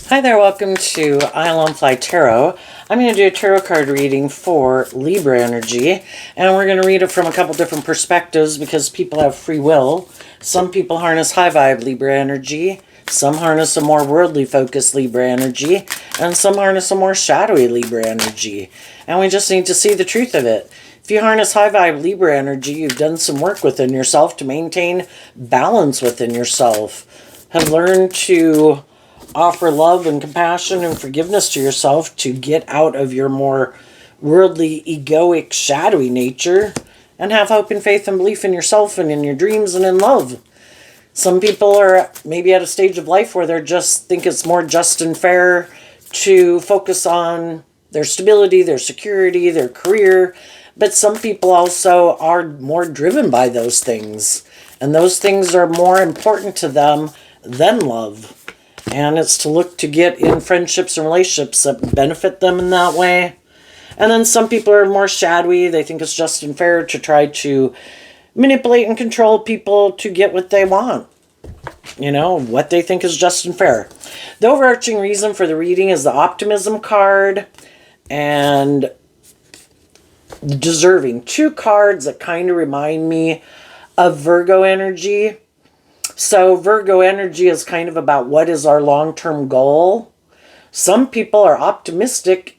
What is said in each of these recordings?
Hi there, welcome to Isle on Fly Tarot. I'm going to do a tarot card reading for Libra energy, and we're going to read it from a couple different perspectives because people have free will. Some people harness high vibe Libra energy, some harness a more worldly focused Libra energy, and some harness a more shadowy Libra energy. And we just need to see the truth of it. If you harness high vibe Libra energy, you've done some work within yourself to maintain balance within yourself, have learned to offer love and compassion and forgiveness to yourself to get out of your more worldly, egoic, shadowy nature and have hope and faith and belief in yourself and in your dreams and in love. Some people are maybe at a stage of life where they just think it's more just and fair to focus on their stability, their security, their career, but some people also are more driven by those things, and those things are more important to them than love. And it's to look to get in friendships and relationships that benefit them in that way. And then some people are more shadowy. They think it's just and fair to try to manipulate and control people to get what they want. You know, what they think is just and fair. The overarching reason for the reading is the optimism card and the deserving. Two cards that kind of remind me of Virgo energy. So Virgo energy is kind of about what is our long-term goal. Some people are optimistic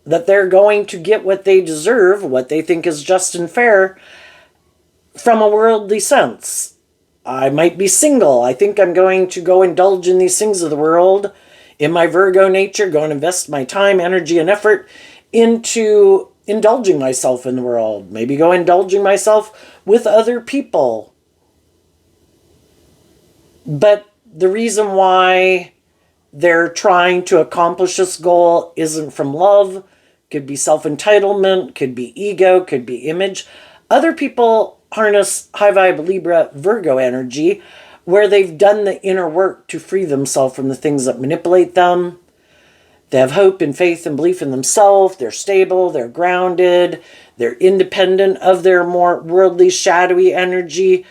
that they're going to get what they deserve, what they think is just and fair, from a worldly sense. I might be single. I think I'm going to go indulge in these things of the world. In my Virgo nature, go and invest my time, energy, and effort into indulging myself in the world. Maybe go indulging myself with other people. But the reason why they're trying to accomplish this goal isn't from love. Could be self-entitlement, could be ego, could be image. Other people harness high vibe Libra Virgo energy where they've done the inner work to free themselves from the things that manipulate them. They have hope and faith and belief in themselves. They're stable, they're grounded, they're independent of their more worldly, shadowy energy,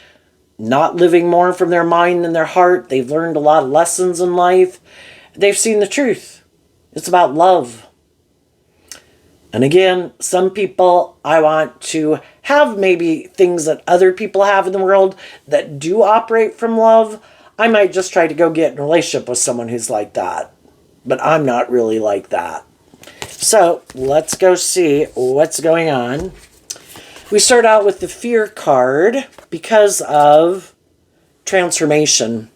not living more from their mind than their heart. They've learned a lot of lessons in life. They've seen the truth. It's about love. And again, some people, I want to have maybe things that other people have in the world that do operate from love. I might just try to go get in a relationship with someone who's like that. But I'm not really like that. So let's go see what's going on. We start out with the fear card because of transformation.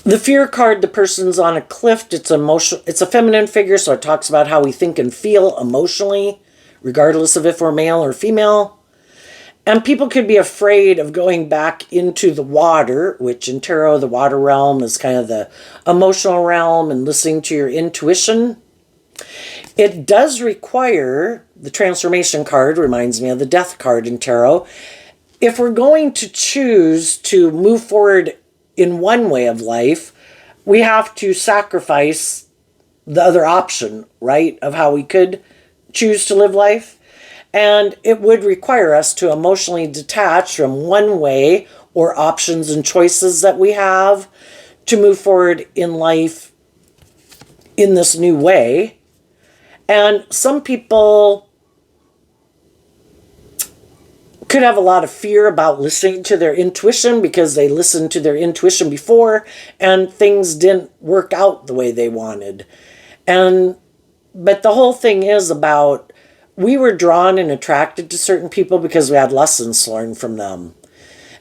The fear card, the person's on a cliff. It's emotional. It's a feminine figure, so it talks about how we think and feel emotionally, regardless of if we're male or female. And people could be afraid of going back into the water, which in tarot, the water realm is kind of the emotional realm, and listening to your intuition. It does require, the transformation card reminds me of the death card in tarot. If we're going to choose to move forward in one way of life, we have to sacrifice the other option, right, of how we could choose to live life. And it would require us to emotionally detach from one way or options and choices that we have to move forward in life in this new way. And some people could have a lot of fear about listening to their intuition because they listened to their intuition before and things didn't work out the way they wanted. But the whole thing is about, we were drawn and attracted to certain people because we had lessons to learn from them.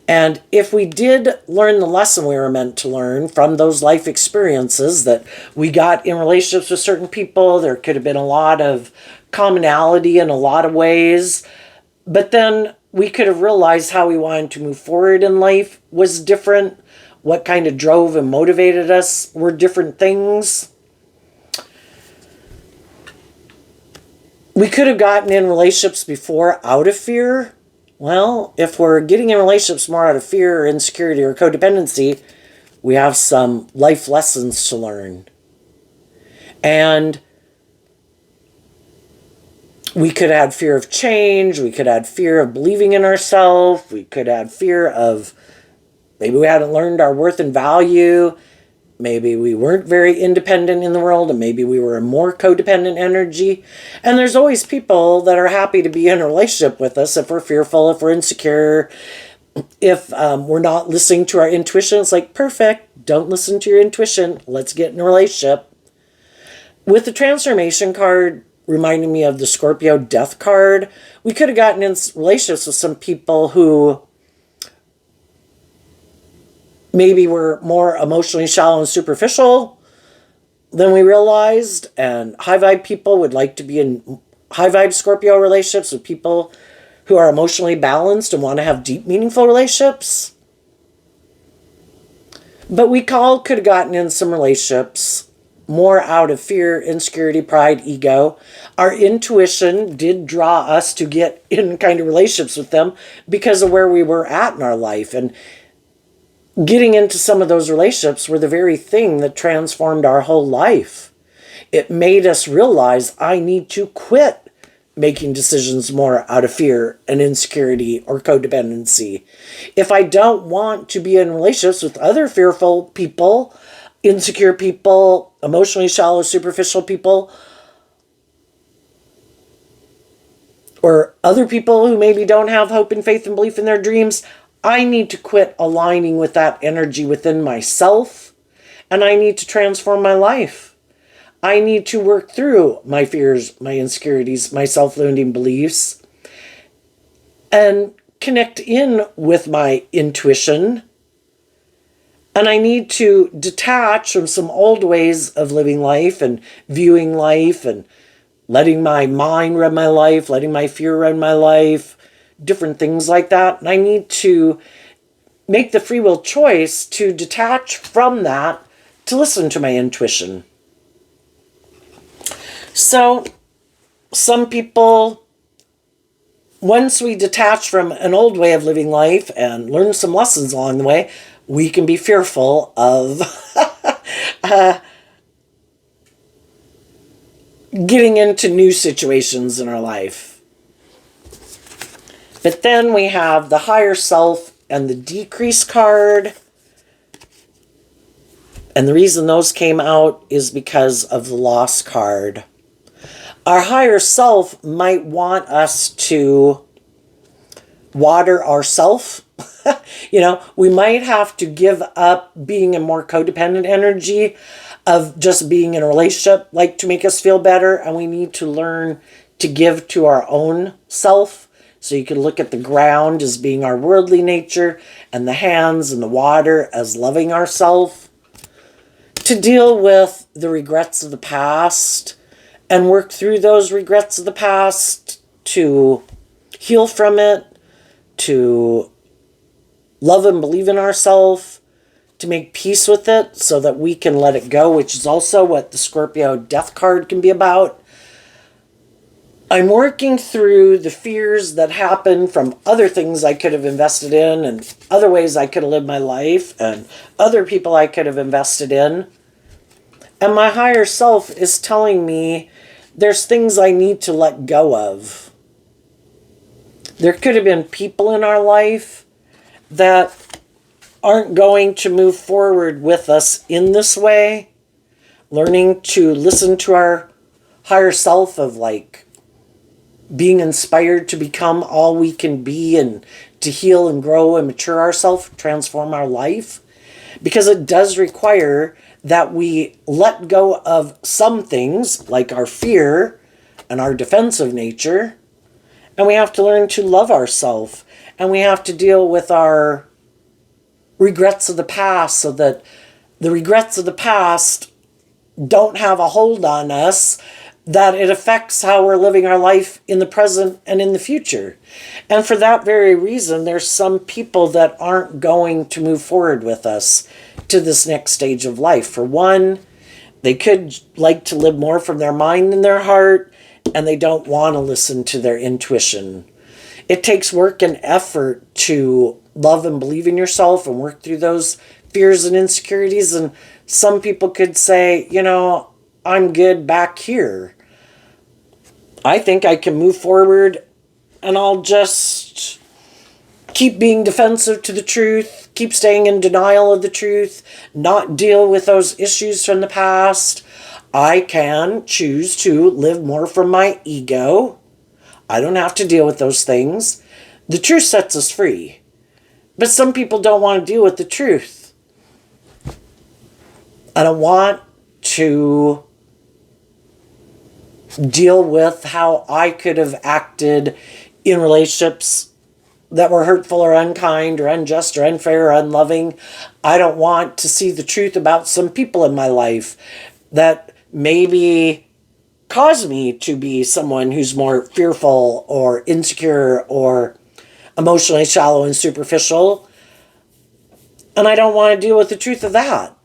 And if we did learn the lesson we were meant to learn from those life experiences that we got in relationships with certain people, there could have been a lot of commonality in a lot of ways. But then we could have realized how we wanted to move forward in life was different. What kind of drove and motivated us were different things. We could have gotten in relationships before out of fear. Well, if we're getting in relationships more out of fear or insecurity or codependency, we have some life lessons to learn. And we could have fear of change. We could have fear of believing in ourselves. We could have fear of maybe we hadn't learned our worth and value. Maybe we weren't very independent in the world, and maybe we were a more codependent energy. And there's always people that are happy to be in a relationship with us if we're fearful, if we're insecure, if we're not listening to our intuition. It's like, perfect, don't listen to your intuition. Let's get in a relationship. With the transformation card reminding me of the Scorpio death card, we could have gotten in relationships with some people who maybe were more emotionally shallow and superficial than we realized. And high vibe people would like to be in high vibe Scorpio relationships with people who are emotionally balanced and want to have deep, meaningful relationships. But we all could have gotten in some relationships more out of fear, insecurity, pride, ego. Our intuition did draw us to get in kind of relationships with them because of where we were at in our life. And getting into some of those relationships were the very thing that transformed our whole life. It made us realize I need to quit making decisions more out of fear and insecurity or codependency. If I don't want to be in relationships with other fearful people, insecure people, emotionally shallow, superficial people, or other people who maybe don't have hope and faith and belief in their dreams, I need to quit aligning with that energy within myself, and I need to transform my life. I need to work through my fears, my insecurities, my self-limiting beliefs, and connect in with my intuition. And I need to detach from some old ways of living life and viewing life and letting my mind run my life, letting my fear run my life, different things like that. And I need to make the free will choice to detach from that, to listen to my intuition. So some people, once we detach from an old way of living life and learn some lessons along the way, we can be fearful of getting into new situations in our life. But then we have the higher self and the decrease card. And the reason those came out is because of the loss card. Our higher self might want us to water ourself. We might have to give up being a more codependent energy of just being in a relationship, like to make us feel better. And we need to learn to give to our own self. So you can look at the ground as being our worldly nature, and the hands and the water as loving ourself. To deal with the regrets of the past and work through those regrets of the past, to heal from it, to love and believe in ourselves, to make peace with it so that we can let it go, which is also what the Scorpio death card can be about. I'm working through the fears that happen from other things I could have invested in, and other ways I could have lived my life, and other people I could have invested in. And my higher self is telling me there's things I need to let go of. There could have been people in our life that aren't going to move forward with us in this way. Learning to listen to our higher self of being inspired to become all we can be, and to heal and grow and mature ourselves, transform our life. Because it does require that we let go of some things like our fear and our defensive nature. And we have to learn to love ourselves. And we have to deal with our regrets of the past so that the regrets of the past don't have a hold on us, that it affects how we're living our life in the present and in the future. And for that very reason, there's some people that aren't going to move forward with us to this next stage of life. For one, they could like to live more from their mind than their heart, and they don't want to listen to their intuition. It takes work and effort to love and believe in yourself and work through those fears and insecurities. And some people could say, I'm good back here. I think I can move forward, and I'll just keep being defensive to the truth, keep staying in denial of the truth, not deal with those issues from the past. I can choose to live more from my ego. I don't have to deal with those things. The truth sets us free. But some people don't want to deal with the truth. I don't want to deal with how I could have acted in relationships that were hurtful or unkind or unjust or unfair or unloving. I don't want to see the truth about some people in my life that maybe cause me to be someone who's more fearful or insecure or emotionally shallow and superficial. And I don't want to deal with the truth of that.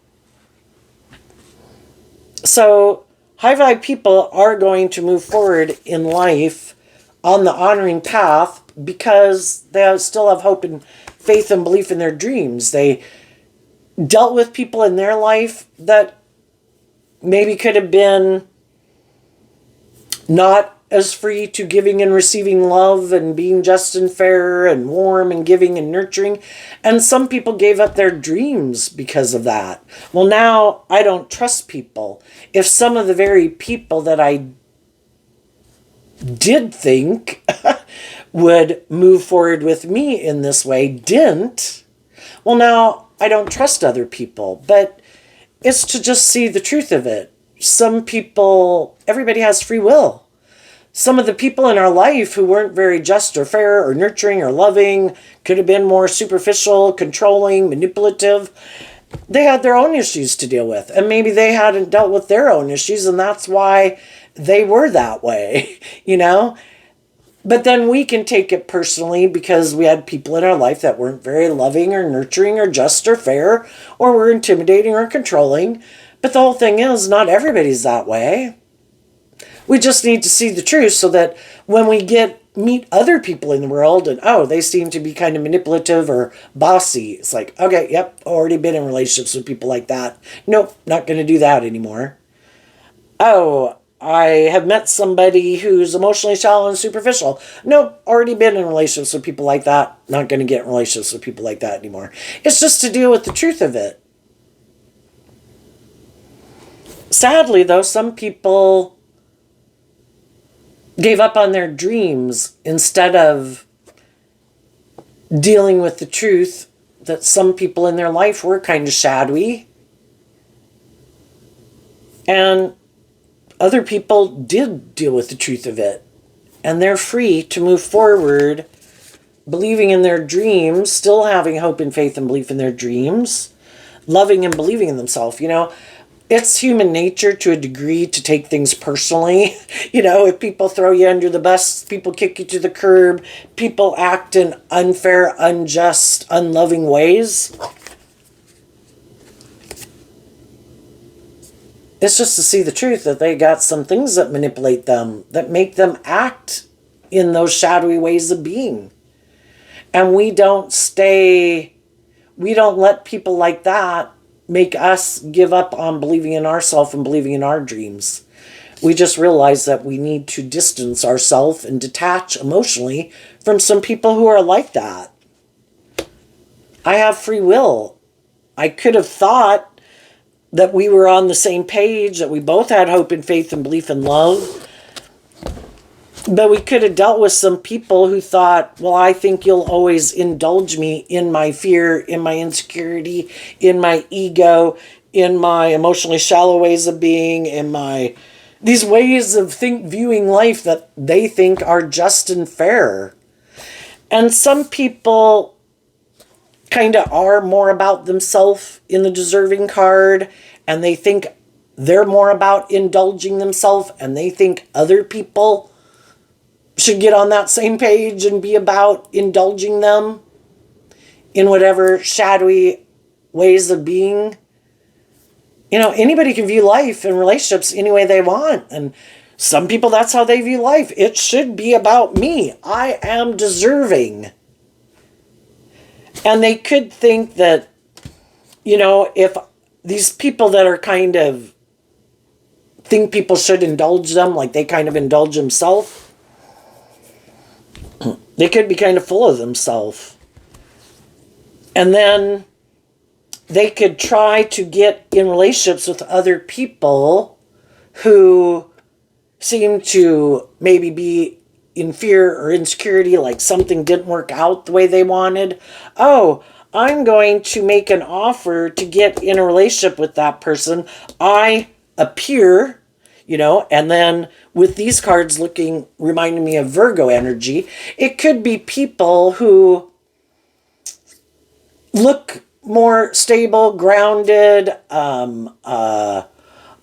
So high vibe people are going to move forward in life on the honoring path because they still have hope and faith and belief in their dreams. They dealt with people in their life that maybe could have been not as free to giving and receiving love and being just and fair and warm and giving and nurturing. And some people gave up their dreams because of that. Well, now I don't trust people. If some of the very people that I did think would move forward with me in this way didn't, well, now I don't trust other people. But it's to just see the truth of it. Some people, everybody has free will. Some of the people in our life who weren't very just or fair or nurturing or loving, could have been more superficial, controlling, manipulative. They had their own issues to deal with. And maybe they hadn't dealt with their own issues, and that's why they were that way, you know? But then we can take it personally because we had people in our life that weren't very loving or nurturing or just or fair, or were intimidating or controlling. But the whole thing is, not everybody's that way. We just need to see the truth so that when we meet other people in the world and, oh, they seem to be kind of manipulative or bossy, it's like, okay, yep, already been in relationships with people like that. Nope, not going to do that anymore. Oh, I have met somebody who's emotionally shallow and superficial. Nope, already been in relationships with people like that. Not going to get in relationships with people like that anymore. It's just to deal with the truth of it. Sadly, though, some people gave up on their dreams instead of dealing with the truth that some people in their life were kind of shadowy. And other people did deal with the truth of it. And they're free to move forward, believing in their dreams, still having hope and faith and belief in their dreams, loving and believing in themselves. You know, it's human nature to a degree to take things personally. You know, if people throw you under the bus, people kick you to the curb, people act in unfair, unjust, unloving ways. It's just to see the truth that they got some things that manipulate them, that make them act in those shadowy ways of being. And we don't let people like that make us give up on believing in ourselves and believing in our dreams. We just realize that we need to distance ourselves and detach emotionally from some people who are like that. I have free will. I could have thought that we were on the same page, that we both had hope and faith and belief and love. But we could have dealt with some people who thought, well, I think you'll always indulge me in my fear, in my insecurity, in my ego, in my emotionally shallow ways of being, in these ways of viewing life that they think are just and fair. And some people kind of are more about themselves in the deserving card, and they think they're more about indulging themselves, and they think other people should get on that same page and be about indulging them in whatever shadowy ways of being. You know, anybody can view life and relationships any way they want. And some people, that's how they view life. It should be about me. I am deserving. And they could think that, you know, if these people that are kind of think people should indulge them, like they kind of indulge themselves, they could be kind of full of themselves. And then they could try to get in relationships with other people who seem to maybe be in fear or insecurity, like something didn't work out the way they wanted. Oh, I'm going to make an offer to get in a relationship with that person. I appear, and then with these cards reminding me of Virgo energy, it could be people who look more stable, grounded,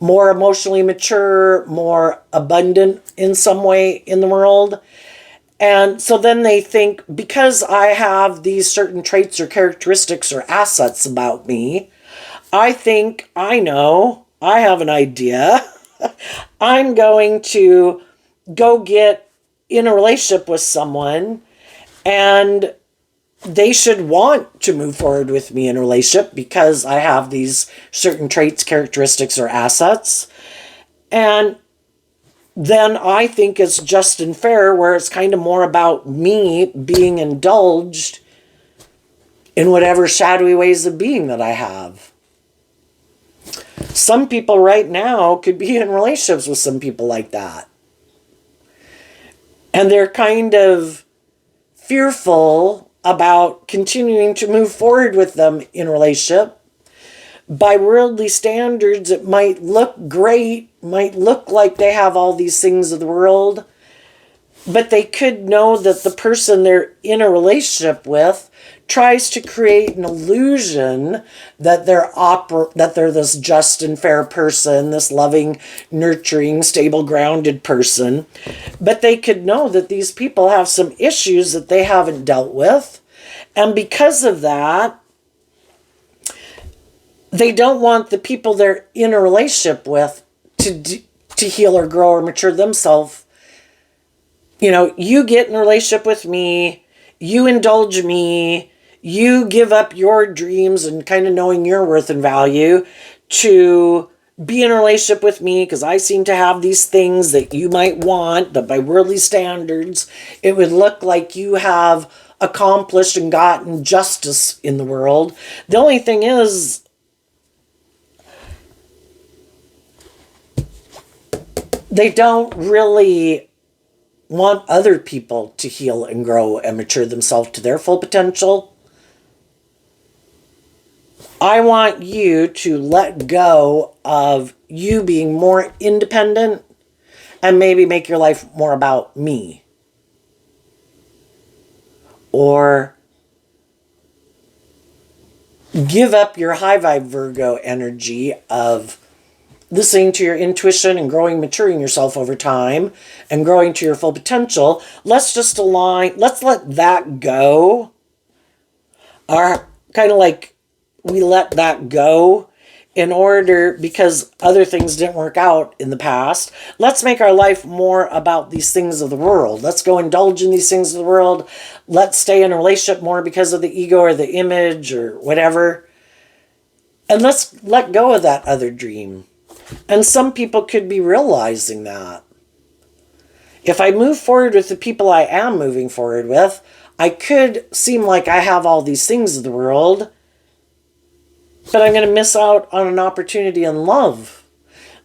more emotionally mature, more abundant in some way in the world. And so then they think, because I have these certain traits or characteristics or assets about me, I think I know, I have an idea. I'm going to go get in a relationship with someone, and they should want to move forward with me in a relationship because I have these certain traits, characteristics, or assets. And then I think it's just and fair, where it's kind of more about me being indulged in whatever shadowy ways of being that I have. Some people right now could be in relationships with some people like that. And they're kind of fearful about continuing to move forward with them in a relationship. By worldly standards, it might look great, might look like they have all these things of the world, but they could know that the person they're in a relationship with tries to create an illusion that they're this just and fair person, this loving, nurturing, stable, grounded person. But they could know that these people have some issues that they haven't dealt with. And because of that, they don't want the people they're in a relationship with to heal or grow or mature themselves. You get in a relationship with me, you indulge me, you give up your dreams and kind of knowing your worth and value to be in a relationship with me because I seem to have these things that you might want, but by worldly standards, it would look like you have accomplished and gotten justice in the world. The only thing is, they don't really want other people to heal and grow and mature themselves to their full potential. I want you to let go of you being more independent and maybe make your life more about me. Or give up your high vibe Virgo energy of listening to your intuition and growing, maturing yourself over time and growing to your full potential. Let's just let's let that go. Or kind of like we let that go because other things didn't work out in the past. Let's make our life more about these things of the world. Let's go indulge in these things of the world. Let's stay in a relationship more because of the ego or the image or whatever. And let's let go of that other dream. And some people could be realizing that. If I move forward with the people I am moving forward with, I could seem like I have all these things of the world, but I'm going to miss out on an opportunity in love.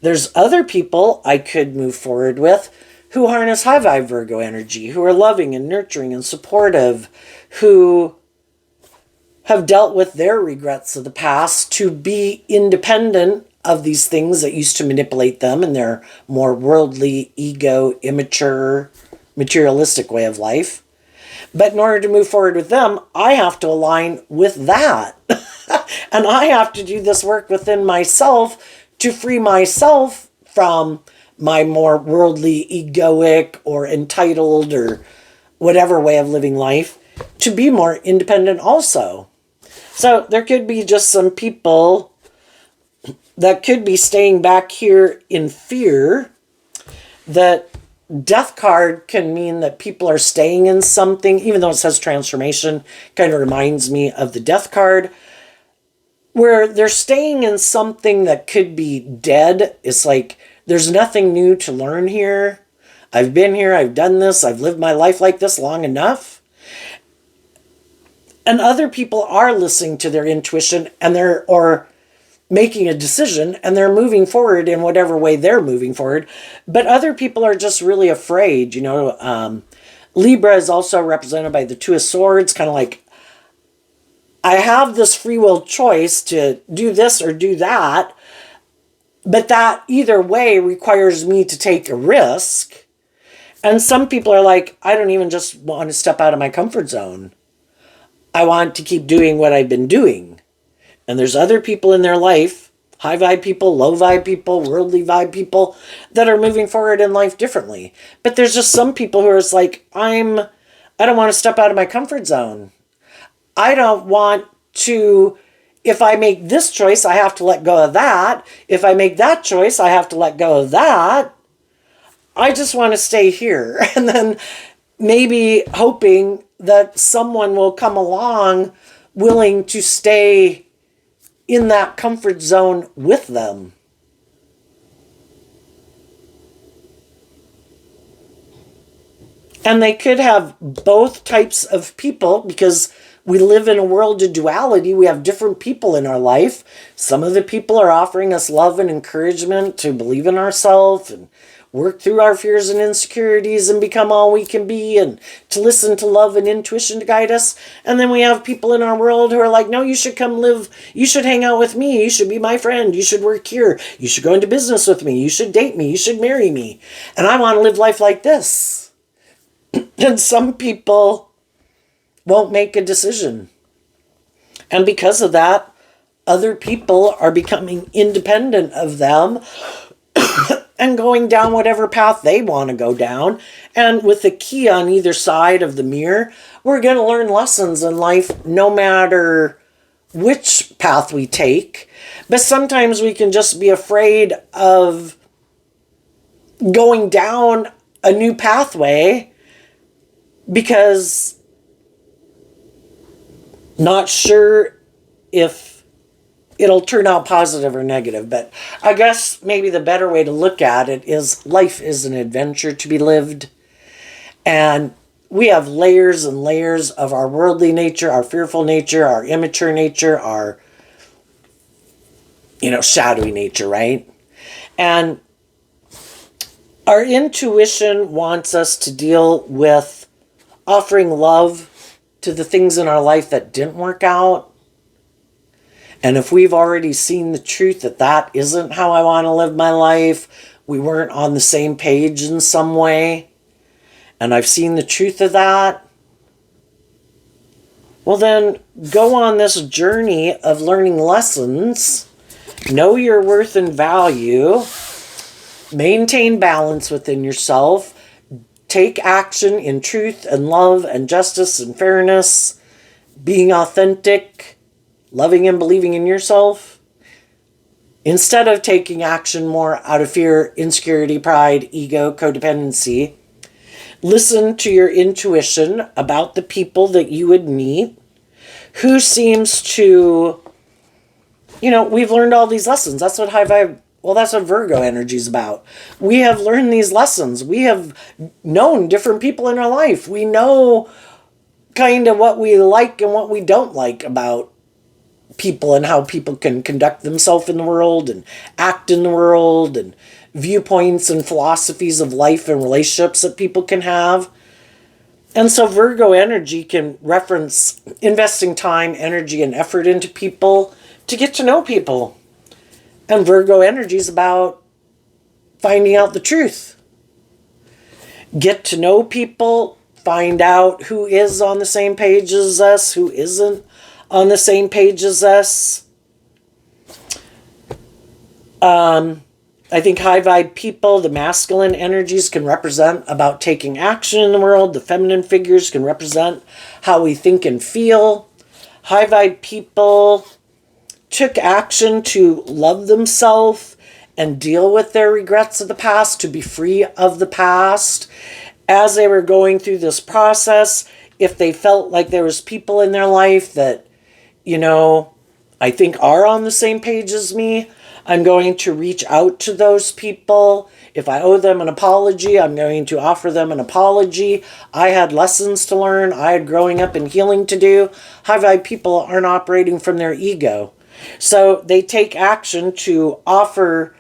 There's other people I could move forward with who harness high vibe Virgo energy, who are loving and nurturing and supportive, who have dealt with their regrets of the past to be independent of these things that used to manipulate them in their more worldly, ego, immature, materialistic way of life. But in order to move forward with them, I have to align with that. And I have to do this work within myself to free myself from my more worldly, egoic, or entitled, or whatever way of living life, to be more independent also. So there could be just some people that could be staying back here in fear. That death card can mean that people are staying in something, even though it says transformation, kind of reminds me of the death card, where they're staying in something that could be dead. It's like, there's nothing new to learn here. I've been here, I've done this, I've lived my life like this long enough. And other people are listening to their intuition and or making a decision, and they're moving forward in whatever way they're moving forward. But other people are just really afraid. Libra is also represented by the Two of Swords, kind of like, I have this free will choice to do this or do that, but that either way requires me to take a risk. And some people are like, I don't even just want to step out of my comfort zone. I want to keep doing what I've been doing. And there's other people in their life, high vibe people, low vibe people, worldly vibe people, that are moving forward in life differently. But there's just some people who are just like, I don't want to step out of my comfort zone. I don't want to, if I make this choice, I have to let go of that. If I make that choice, I have to let go of that. I just want to stay here. And then maybe hoping that someone will come along willing to stay in that comfort zone with them. And they could have both types of people, because we live in a world of duality. We have different people in our life. Some of the people are offering us love and encouragement to believe in ourselves and work through our fears and insecurities and become all we can be, and to listen to love and intuition to guide us. And then we have people in our world who are like, no, you should come live, you should hang out with me, you should be my friend, you should work here, you should go into business with me, you should date me, you should marry me. And I want to live life like this. And some people won't make a decision. And because of that, other people are becoming independent of them and going down whatever path they want to go down. And with the key on either side of the mirror, we're going to learn lessons in life no matter which path we take. But sometimes we can just be afraid of going down a new pathway because not sure if it'll turn out positive or negative. But I guess maybe the better way to look at it is life is an adventure to be lived. And we have layers and layers of our worldly nature, our fearful nature, our immature nature, our, shadowy nature, right? And our intuition wants us to deal with offering love to the things in our life that didn't work out. And if we've already seen the truth that that isn't how I want to live my life, we weren't on the same page in some way, and I've seen the truth of that, well then go on this journey of learning lessons, know your worth and value, maintain balance within yourself, take action in truth and love and justice and fairness, being authentic, loving and believing in yourself, instead of taking action more out of fear, insecurity, pride, ego, codependency. Listen to your intuition about the people that you would meet, who seems to, we've learned all these lessons. That's what high vibe, that's what Virgo energy is about. We have learned these lessons. We have known different people in our life. We know kind of what we like and what we don't like about people and how people can conduct themselves in the world and act in the world, and viewpoints and philosophies of life and relationships that people can have. And so Virgo energy can reference investing time, energy, and effort into people to get to know people. And Virgo energy is about finding out the truth. Get to know people, find out who is on the same page as us, who isn't on the same page as us. I think high vibe people, the masculine energies can represent about taking action in the world. The feminine figures can represent how we think and feel. High vibe people took action to love themselves and deal with their regrets of the past, to be free of the past. As they were going through this process, if they felt like there was people in their life that, I think are on the same page as me, I'm going to reach out to those people. If I owe them an apology, I'm going to offer them an apology. I had lessons to learn. I had growing up and healing to do. High vibe people aren't operating from their ego. So they take action to offer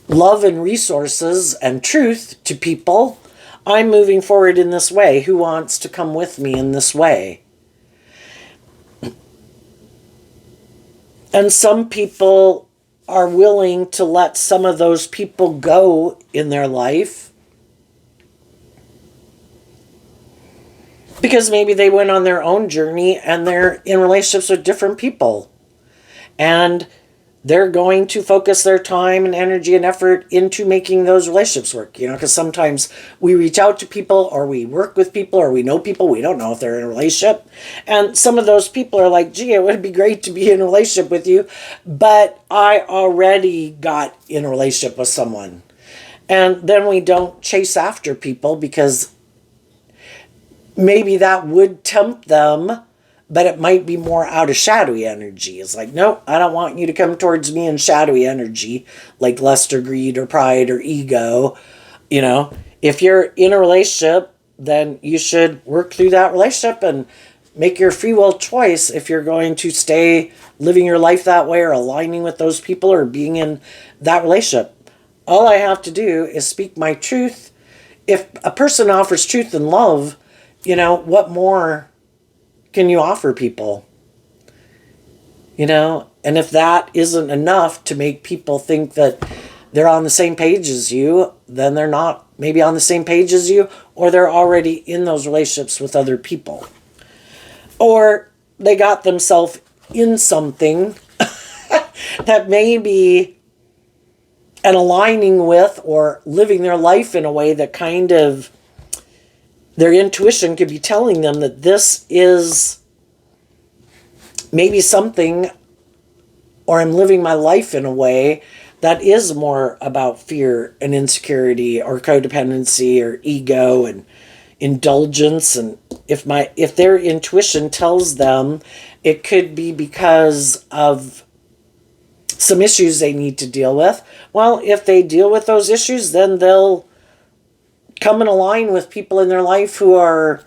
love and resources and truth to people. I'm moving forward in this way. Who wants to come with me in this way? And some people are willing to let some of those people go in their life because maybe they went on their own journey and they're in relationships with different people. And they're going to focus their time and energy and effort into making those relationships work. Because sometimes we reach out to people or we work with people or we know people. We don't know if they're in a relationship. And some of those people are like, gee, it would be great to be in a relationship with you, but I already got in a relationship with someone. And then we don't chase after people because maybe that would tempt them, but it might be more out of shadowy energy. It's like, no, I don't want you to come towards me in shadowy energy, like lust or greed or pride or ego. If you're in a relationship, then you should work through that relationship and make your free will choice if you're going to stay living your life that way or aligning with those people or being in that relationship. All I have to do is speak my truth. If a person offers truth and love, what more can you offer people? And if that isn't enough to make people think that they're on the same page as you, then they're not maybe on the same page as you, or they're already in those relationships with other people. Or they got themselves in something that may be and aligning with or living their life in a way that kind of their intuition could be telling them that this is maybe something, or I'm living my life in a way that is more about fear and insecurity or codependency or ego and indulgence. And if their intuition tells them it could be because of some issues they need to deal with, well, if they deal with those issues, then they'll come and align with people in their life who are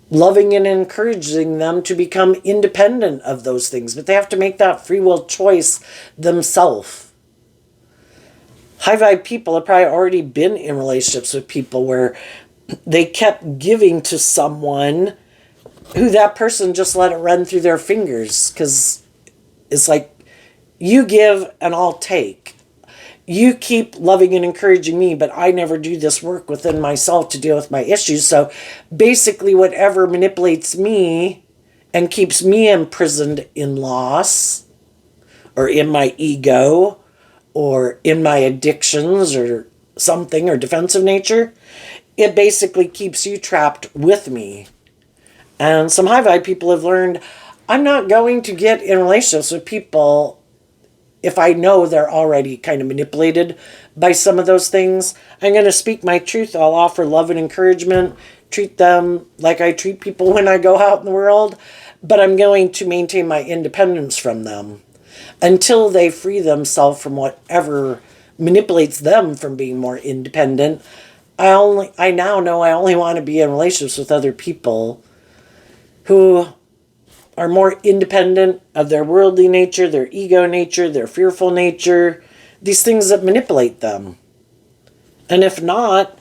loving and encouraging them to become independent of those things. But they have to make that free will choice themselves. High vibe people have probably already been in relationships with people where they kept giving to someone who that person just let it run through their fingers, because it's like, you give and I'll take. You keep loving and encouraging me, but I never do this work within myself to deal with my issues. So basically whatever manipulates me and keeps me imprisoned in loss or in my ego or in my addictions or something or defensive nature, it basically keeps you trapped with me. And some high vibe people have learned, I'm not going to get in relationships with people if I know they're already kind of manipulated by some of those things. I'm going to speak my truth. I'll offer love and encouragement, treat them like I treat people when I go out in the world, but I'm going to maintain my independence from them until they free themselves from whatever manipulates them from being more independent. I now know I only want to be in relationships with other people who are more independent of their worldly nature, their ego nature, their fearful nature, these things that manipulate them. And if not,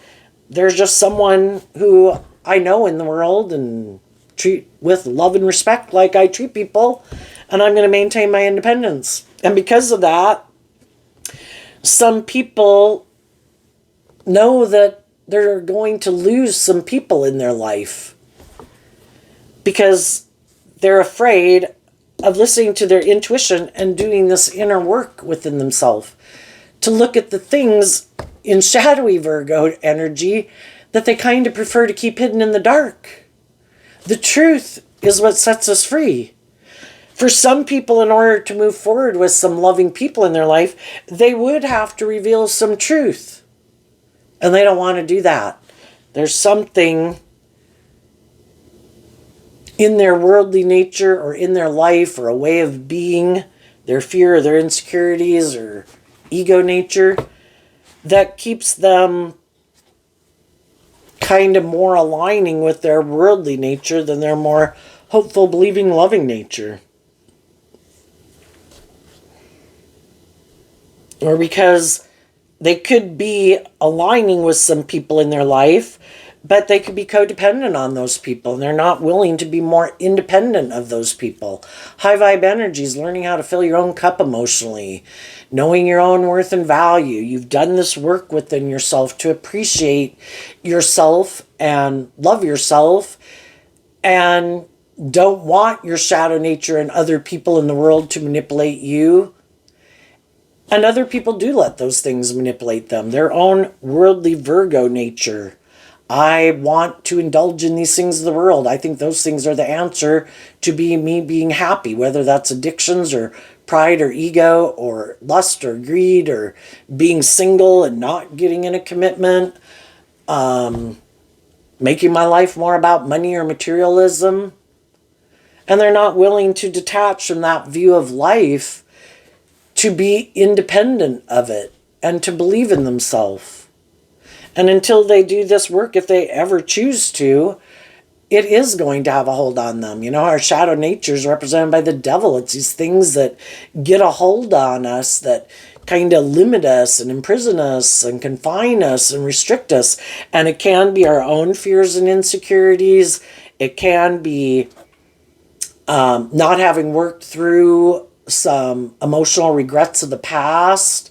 there's just someone who I know in the world and treat with love and respect like I treat people, and I'm going to maintain my independence. And because of that, some people know that they're going to lose some people in their life because they're afraid of listening to their intuition and doing this inner work within themselves to look at the things in shadowy Virgo energy that they kind of prefer to keep hidden in the dark. The truth is what sets us free. For some people, in order to move forward with some loving people in their life, they would have to reveal some truth. And they don't want to do that. There's something in their worldly nature or in their life or a way of being their fear or their insecurities or ego nature, that keeps them kind of more aligning with their worldly nature than their more hopeful, believing, loving nature. Or because they could be aligning with some people in their life, but they could be codependent on those people, and they're not willing to be more independent of those people. High vibe energy is learning how to fill your own cup emotionally, knowing your own worth and value. You've done this work within yourself to appreciate yourself and love yourself, and don't want your shadow nature and other people in the world to manipulate you. And other people do let those things manipulate them. Their own worldly Virgo nature. I want to indulge in these things of the world. I think those things are the answer to me being happy, whether that's addictions or pride or ego or lust or greed or being single and not getting in a commitment, making my life more about money or materialism. And they're not willing to detach from that view of life to be independent of it and to believe in themselves. And until they do this work, if they ever choose to, it is going to have a hold on them. You know, our shadow nature is represented by the devil. It's these things that get a hold on us, that kind of limit us and imprison us and confine us and restrict us. And it can be our own fears and insecurities. It can be not having worked through some emotional regrets of the past.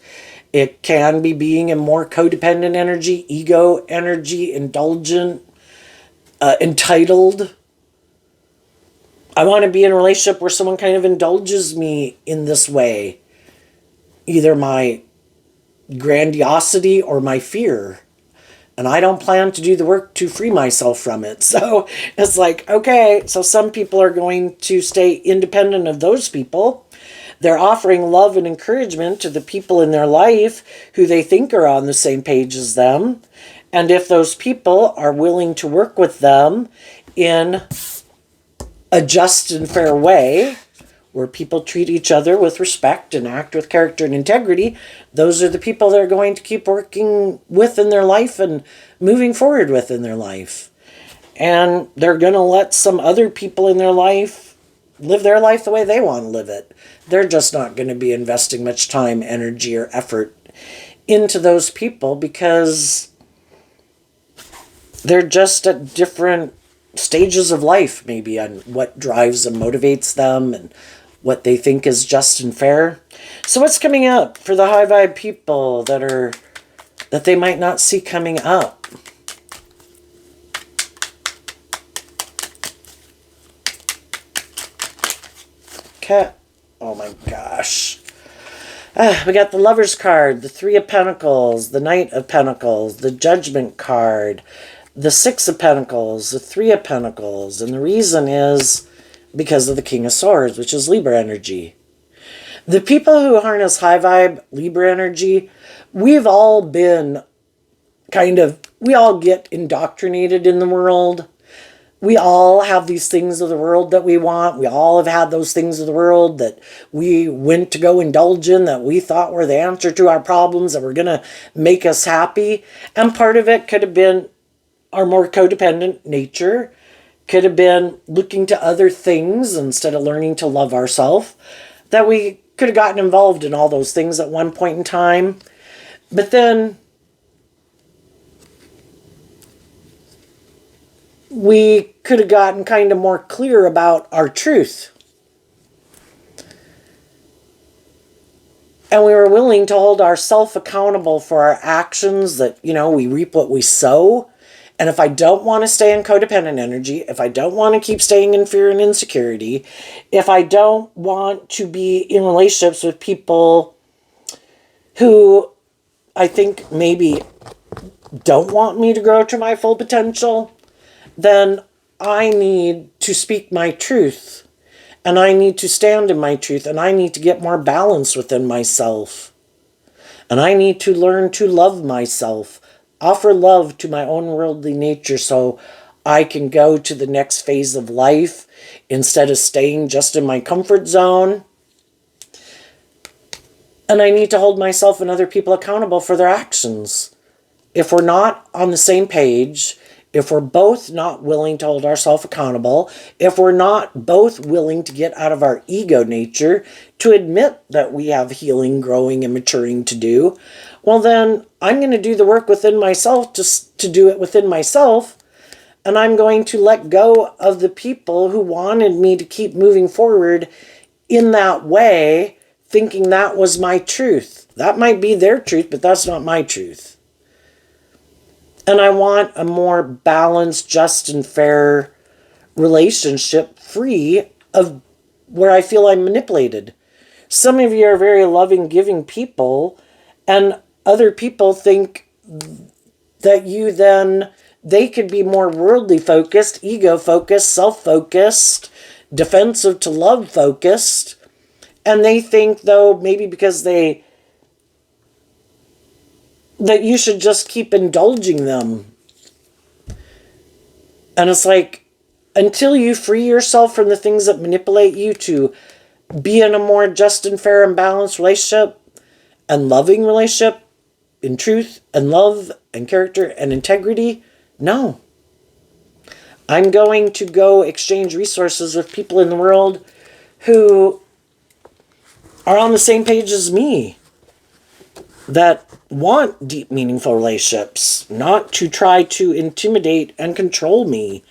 It can be being in more codependent energy, ego energy, indulgent, entitled. I want to be in a relationship where someone kind of indulges me in this way. Either my grandiosity or my fear. And I don't plan to do the work to free myself from it. So it's like, okay, so some people are going to stay independent of those people. They're offering love and encouragement to the people in their life who they think are on the same page as them. And if those people are willing to work with them in a just and fair way, where people treat each other with respect and act with character and integrity, those are the people they're going to keep working with in their life and moving forward with in their life. And they're going to let some other people in their life live their life the way they want to live it. They're just not going to be investing much time, energy, or effort into those people because they're just at different stages of life, maybe, on what drives and motivates them and what they think is just and fair. So what's coming up for the high vibe people that they might not see coming up? Okay. Oh my gosh. We got the Lover's card, the Three of Pentacles, the Knight of Pentacles, the Judgment card, the Six of Pentacles, the Three of Pentacles. And the reason is because of the King of Swords, which is Libra energy. The people who harness high vibe Libra energy, we've all been we all get indoctrinated in the world. We all have these things of the world that we want. We all have had those things of the world that we went to go indulge in, that we thought were the answer to our problems, that were going to make us happy. And part of it could have been our more codependent nature, could have been looking to other things instead of learning to love ourselves, that we could have gotten involved in all those things at one point in time. But then we could have gotten kind of more clear about our truth. And we were willing to hold ourselves accountable for our actions, that, we reap what we sow. And if I don't want to stay in codependent energy, if I don't want to keep staying in fear and insecurity, if I don't want to be in relationships with people who I think maybe don't want me to grow to my full potential, then I need to speak my truth, and I need to stand in my truth, and I need to get more balance within myself, and I need to learn to love myself, offer love to my own worldly nature so I can go to the next phase of life instead of staying just in my comfort zone. And I need to hold myself and other people accountable for their actions. If we're not on the same page, if we're both not willing to hold ourselves accountable, if we're not both willing to get out of our ego nature to admit that we have healing, growing, and maturing to do, well then I'm going to do the work within myself to do it within myself, and I'm going to let go of the people who wanted me to keep moving forward in that way, thinking that was my truth. That might be their truth, but that's not my truth. And I want a more balanced, just, and fair relationship, free of where I feel I'm manipulated. Some of you are very loving, giving people, and other people think that they could be more worldly focused, ego focused, self focused, defensive to love focused. And they think, though, maybe because that you should just keep indulging them. And it's like, until you free yourself from the things that manipulate you to be in a more just and fair and balanced relationship and loving relationship in truth and love and character and integrity, no. I'm going to go exchange resources with people in the world who are on the same page as me, that want deep, meaningful relationships, not to try to intimidate and control me.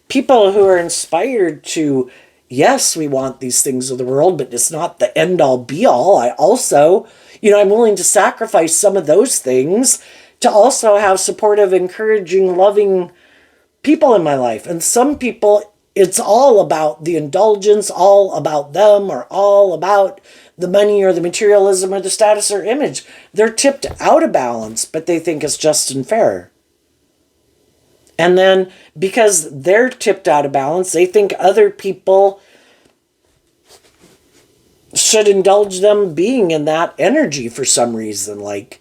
People who are inspired to, yes, we want these things of the world, but it's not the end-all, be-all. I also, I'm willing to sacrifice some of those things to also have supportive, encouraging, loving people in my life. And some people, it's all about the indulgence, all about them, or all about the money or the materialism or the status or image. They're tipped out of balance, but they think it's just and fair. And then because they're tipped out of balance, they think other people should indulge them being in that energy for some reason. Like,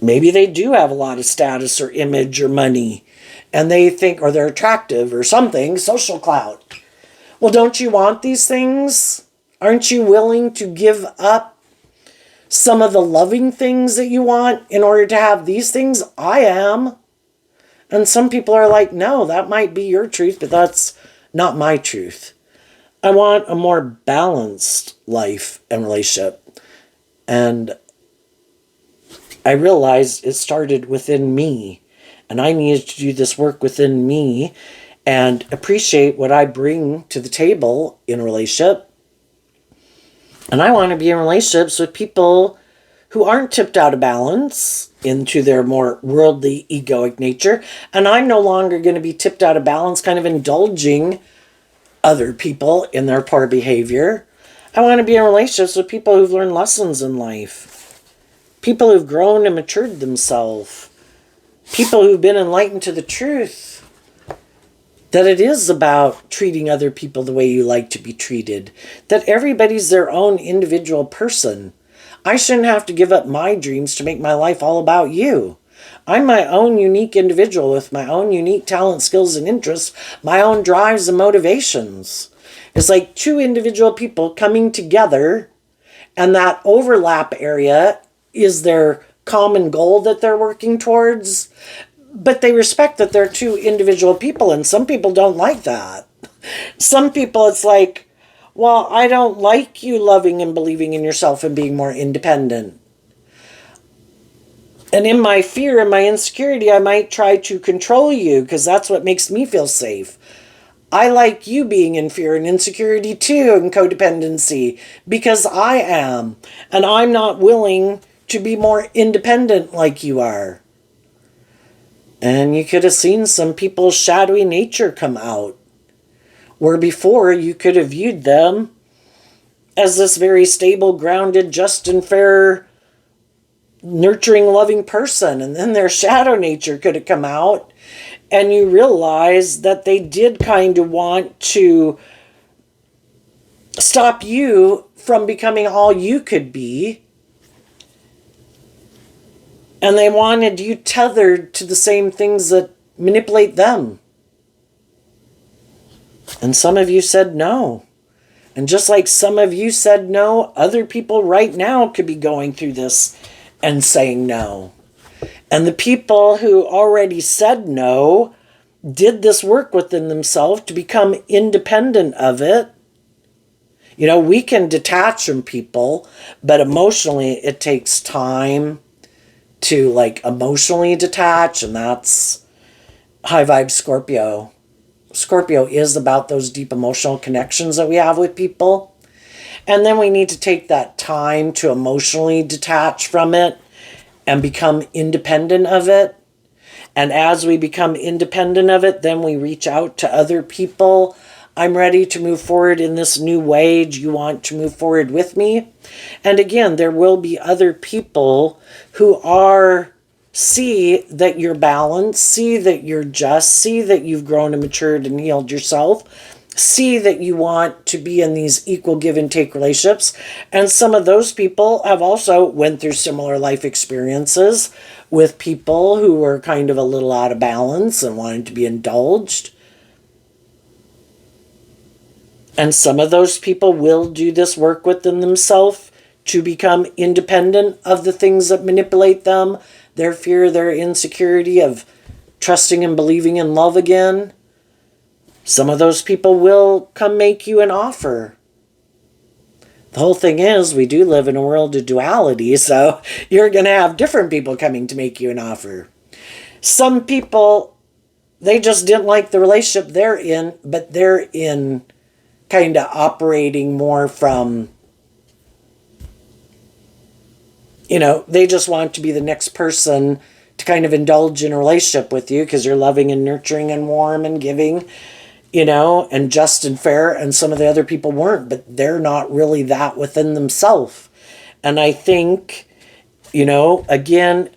maybe they do have a lot of status or image or money, and they think, or they're attractive or something, social clout. Well, don't you want these things? Aren't you willing to give up some of the loving things that you want in order to have these things? I am. And some people are like, no, that might be your truth, but that's not my truth. I want a more balanced life and relationship. And I realized it started within me. And I needed to do this work within me and appreciate what I bring to the table in a relationship. And I want to be in relationships with people who aren't tipped out of balance into their more worldly, egoic nature. And I'm no longer going to be tipped out of balance, kind of indulging other people in their poor behavior. I want to be in relationships with people who've learned lessons in life. People who've grown and matured themselves. People who've been enlightened to the truth. That it is about treating other people the way you like to be treated. That everybody's their own individual person. I shouldn't have to give up my dreams to make my life all about you. I'm my own unique individual with my own unique talent, skills, and interests, my own drives and motivations. It's like two individual people coming together, and that overlap area is their common goal that they're working towards. But they respect that they're two individual people, and some people don't like that. Some people, it's like, well, I don't like you loving and believing in yourself and being more independent. And in my fear and my insecurity, I might try to control you because that's what makes me feel safe. I like you being in fear and insecurity too, and codependency, because I am. And I'm not willing to be more independent like you are. And you could have seen some people's shadowy nature come out, where before you could have viewed them as this very stable, grounded, just and fair, nurturing, loving person. And then their shadow nature could have come out, and you realize that they did kind of want to stop you from becoming all you could be. And they wanted you tethered to the same things that manipulate them. And some of you said no. And just like some of you said no, other people right now could be going through this and saying no. And the people who already said no did this work within themselves to become independent of it. You know, we can detach from people, but emotionally it takes time to like emotionally detach, and that's high vibe Scorpio. Scorpio is about those deep emotional connections that we have with people. And then we need to take that time to emotionally detach from it and become independent of it. And as we become independent of it, then we reach out to other people. I'm ready to move forward in this new way. Do you want to move forward with me? And again, there will be other people who see that you're balanced, see that you're just, see that you've grown and matured and healed yourself, see that you want to be in these equal give and take relationships. And some of those people have also went through similar life experiences with people who were kind of a little out of balance and wanted to be indulged. And some of those people will do this work within themselves to become independent of the things that manipulate them, their fear, their insecurity of trusting and believing in love again. Some of those people will come make you an offer. The whole thing is, we do live in a world of duality, so you're going to have different people coming to make you an offer. Some people, they just didn't like the relationship they're in, but they're in kind of operating more from, you know, they just want to be the next person to kind of indulge in a relationship with you because you're loving and nurturing and warm and giving, you know, and just and fair. And some of the other people weren't, but they're not really that within themselves. And I think, you know, again,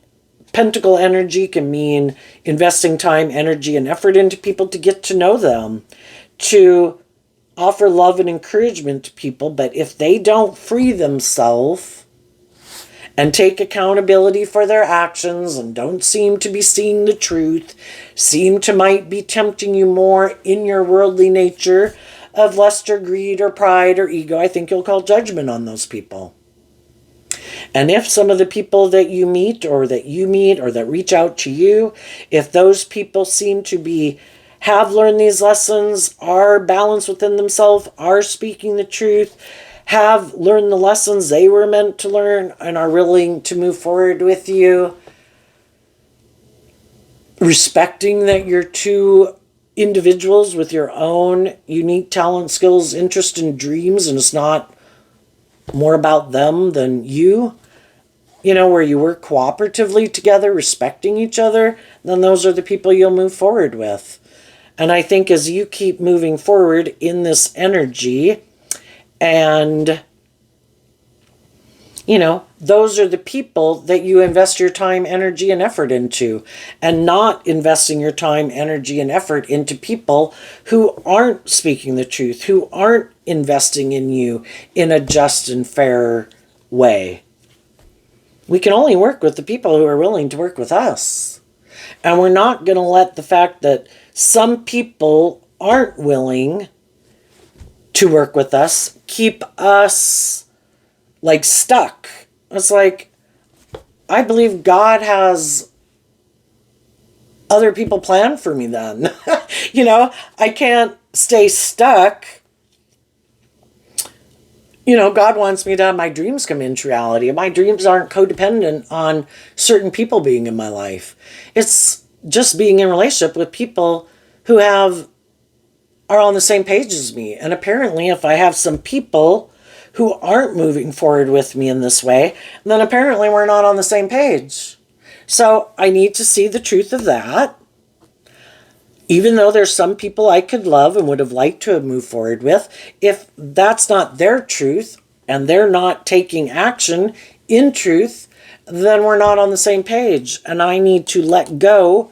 Pentacle energy can mean investing time, energy, and effort into people to get to know them, to offer love and encouragement to people. But if they don't free themselves and take accountability for their actions and don't seem to be seeing the truth, seem to might be tempting you more in your worldly nature of lust or greed or pride or ego, I think you'll call judgment on those people. And if some of the people that you meet or that reach out to you, if those people seem to have learned these lessons, are balanced within themselves, are speaking the truth, have learned the lessons they were meant to learn, and are willing to move forward with you, respecting that you're two individuals with your own unique talent, skills, interests, and dreams, and it's not more about them than you, you know, where you work cooperatively together, respecting each other, then those are the people you'll move forward with. And I think as you keep moving forward in this energy, and, you know, those are the people that you invest your time, energy, and effort into, and not investing your time, energy, and effort into people who aren't speaking the truth, who aren't investing in you in a just and fair way. We can only work with the people who are willing to work with us. And we're not going to let the fact that some people aren't willing to work with us keep us like stuck. It's like, I believe God has other people planned for me then. You know, I can't stay stuck. You know, God wants me to have my dreams come into reality. And my dreams aren't codependent on certain people being in my life. It's just being in a relationship with people who are on the same page as me. And apparently, if I have some people who aren't moving forward with me in this way, then apparently we're not on the same page. So I need to see the truth of that. Even though there's some people I could love and would have liked to have moved forward with, if that's not their truth and they're not taking action in truth, then we're not on the same page. And I need to let go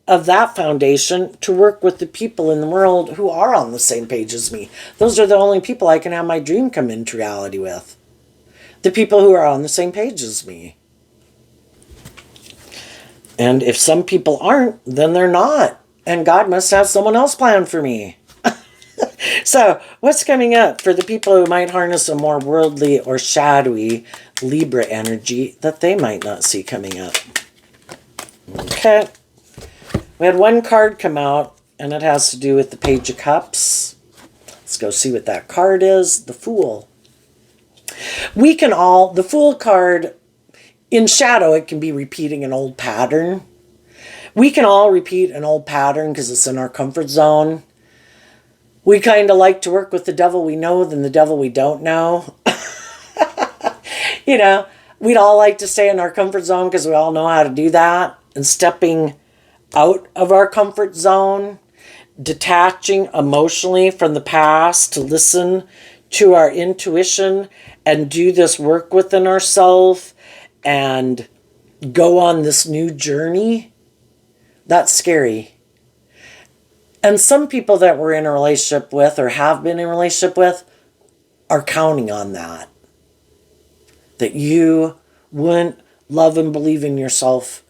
of that foundation to work with the people in the world who are on the same page as me. Those are the only people I can have my dream come into reality with. The people who are on the same page as me. And if some people aren't, then they're not. And God must have someone else planned for me. So, what's coming up for the people who might harness a more worldly or shadowy Libra energy that they might not see coming up? Okay. We had one card come out, and it has to do with the Page of Cups. Let's go see what that card is. The Fool. We can all, the Fool card, in shadow, it can be repeating an old pattern. We can all repeat an old pattern because it's in our comfort zone. We kind of like to work with the devil we know than the devil we don't know. You know, we'd all like to stay in our comfort zone because we all know how to do that. And stepping out of our comfort zone, detaching emotionally from the past to listen to our intuition and do this work within ourselves and go on this new journey, that's scary. And some people that we're in a relationship with or have been in a relationship with are counting on that. That you wouldn't love and believe in yourself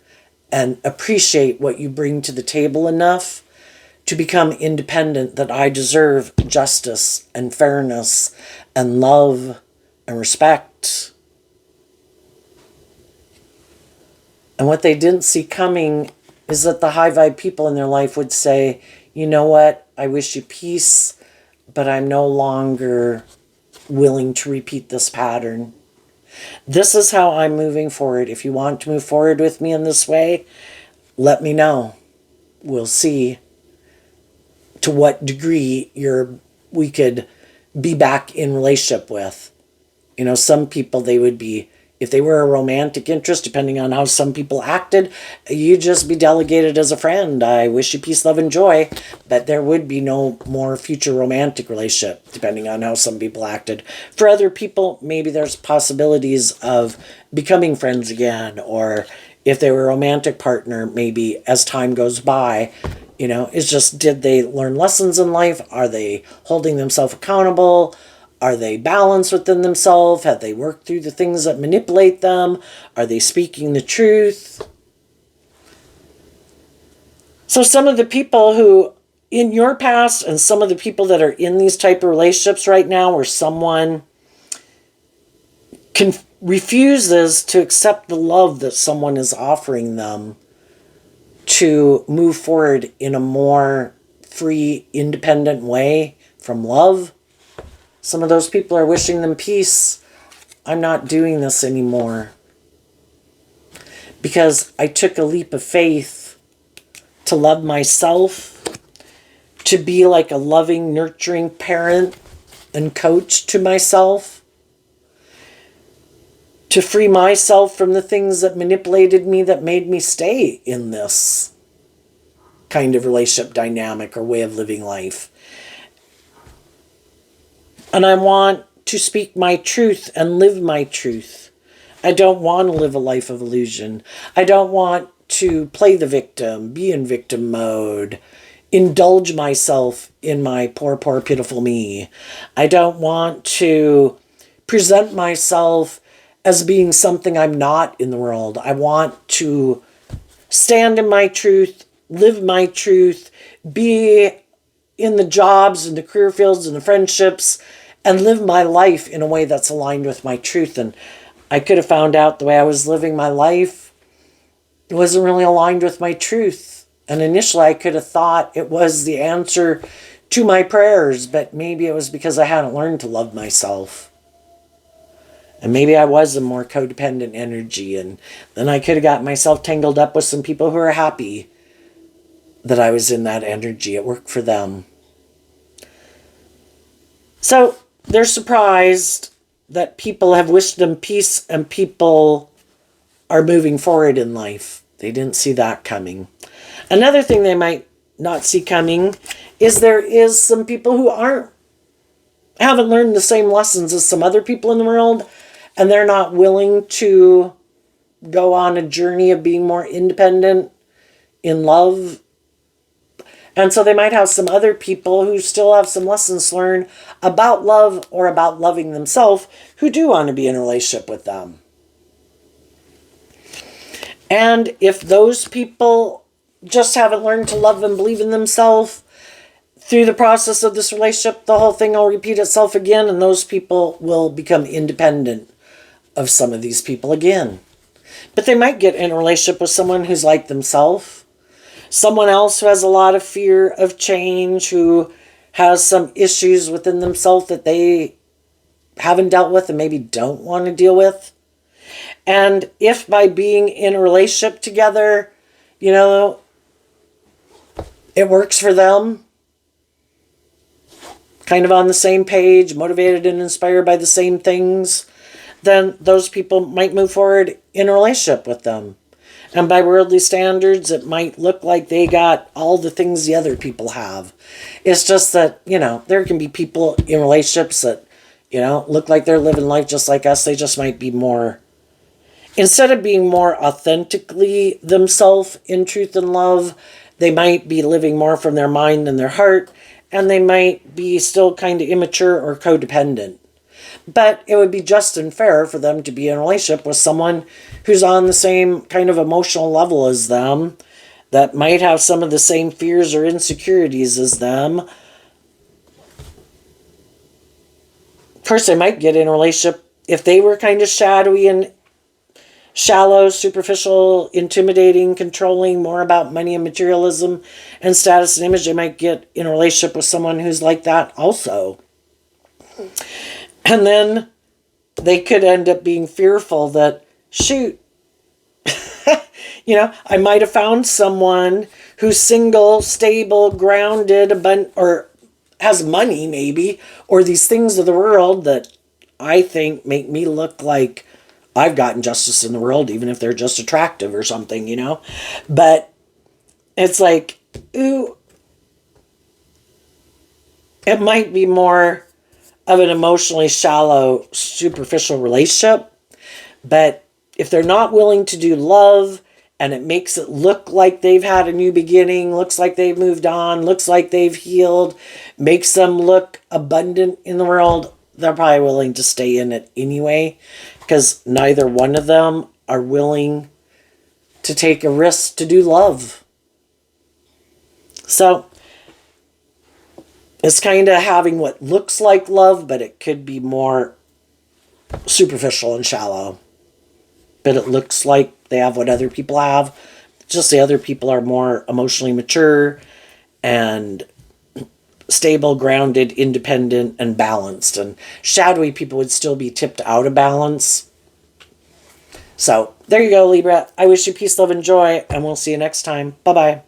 and appreciate what you bring to the table enough to become independent, that I deserve justice and fairness and love and respect. And what they didn't see coming is that the high vibe people in their life would say, you know what, I wish you peace, but I'm no longer willing to repeat this pattern. This is how I'm moving forward. If you want to move forward with me in this way, let me know. We'll see to what degree we could be back in relationship with. You know, some people, they would be, if they were a romantic interest, depending on how some people acted, you'd just be delegated as a friend. I wish you peace, love, and joy. But there would be no more future romantic relationship, depending on how some people acted. For other people, maybe there's possibilities of becoming friends again. Or if they were a romantic partner, maybe as time goes by, you know, it's just, did they learn lessons in life? Are they holding themselves accountable? Are they balanced within themselves? Have they worked through the things that manipulate them? Are they speaking the truth? So some of the people who in your past and some of the people that are in these type of relationships right now where someone refuses to accept the love that someone is offering them to move forward in a more free, independent way from love. Some of those people are wishing them peace. I'm not doing this anymore because I took a leap of faith to love myself, to be like a loving, nurturing parent and coach to myself, to free myself from the things that manipulated me, that made me stay in this kind of relationship dynamic or way of living life. And I want to speak my truth and live my truth. I don't want to live a life of illusion. I don't want to play the victim, be in victim mode, indulge myself in my poor, poor, pitiful me. I don't want to present myself as being something I'm not in the world. I want to stand in my truth, live my truth, be in the jobs and the career fields and the friendships, and live my life in a way that's aligned with my truth. And I could have found out the way I was living my life, it wasn't really aligned with my truth. And initially I could have thought it was the answer to my prayers, but maybe it was because I hadn't learned to love myself. And maybe I was a more codependent energy, and then I could have got myself tangled up with some people who are happy that I was in that energy. It worked for them. So they're surprised that people have wished them peace and people are moving forward in life. They didn't see that coming. Another thing they might not see coming is there is some people who haven't learned the same lessons as some other people in the world, and they're not willing to go on a journey of being more independent in love. And so they might have some other people who still have some lessons learned about love or about loving themselves who do want to be in a relationship with them. And if those people just haven't learned to love and believe in themselves, through the process of this relationship, the whole thing will repeat itself again, and those people will become independent of some of these people again. But they might get in a relationship with someone who's like themselves, someone else who has a lot of fear of change, who has some issues within themselves that they haven't dealt with and maybe don't want to deal with. And if by being in a relationship together, you know, it works for them, kind of on the same page, motivated and inspired by the same things, then those people might move forward in a relationship with them. And by worldly standards, it might look like they got all the things the other people have. It's just that, you know, there can be people in relationships that, you know, look like they're living life just like us. They just might be more, instead of being more authentically themselves in truth and love, they might be living more from their mind and their heart, and they might be still kind of immature or codependent. But it would be just and fair for them to be in a relationship with someone who's on the same kind of emotional level as them, that might have some of the same fears or insecurities as them. Of course, they might get in a relationship if they were kind of shadowy and shallow, superficial, intimidating, controlling, more about money and materialism and status and image. They might get in a relationship with someone who's like that also. And then they could end up being fearful that, shoot, you know, I might have found someone who's single, stable, grounded, or has money maybe, or these things of the world that I think make me look like I've gotten justice in the world, even if they're just attractive or something, you know. But it's like, ooh, it might be more of an emotionally shallow, superficial relationship. But if they're not willing to do love, and it makes it look like they've had a new beginning, looks like they've moved on, looks like they've healed, makes them look abundant in the world, they're probably willing to stay in it anyway, because neither one of them are willing to take a risk to do love. So it's kind of having what looks like love, but it could be more superficial and shallow. But it looks like they have what other people have. Just the other people are more emotionally mature and stable, grounded, independent, and balanced. And shadowy people would still be tipped out of balance. So there you go, Libra. I wish you peace, love, and joy, and we'll see you next time. Bye-bye.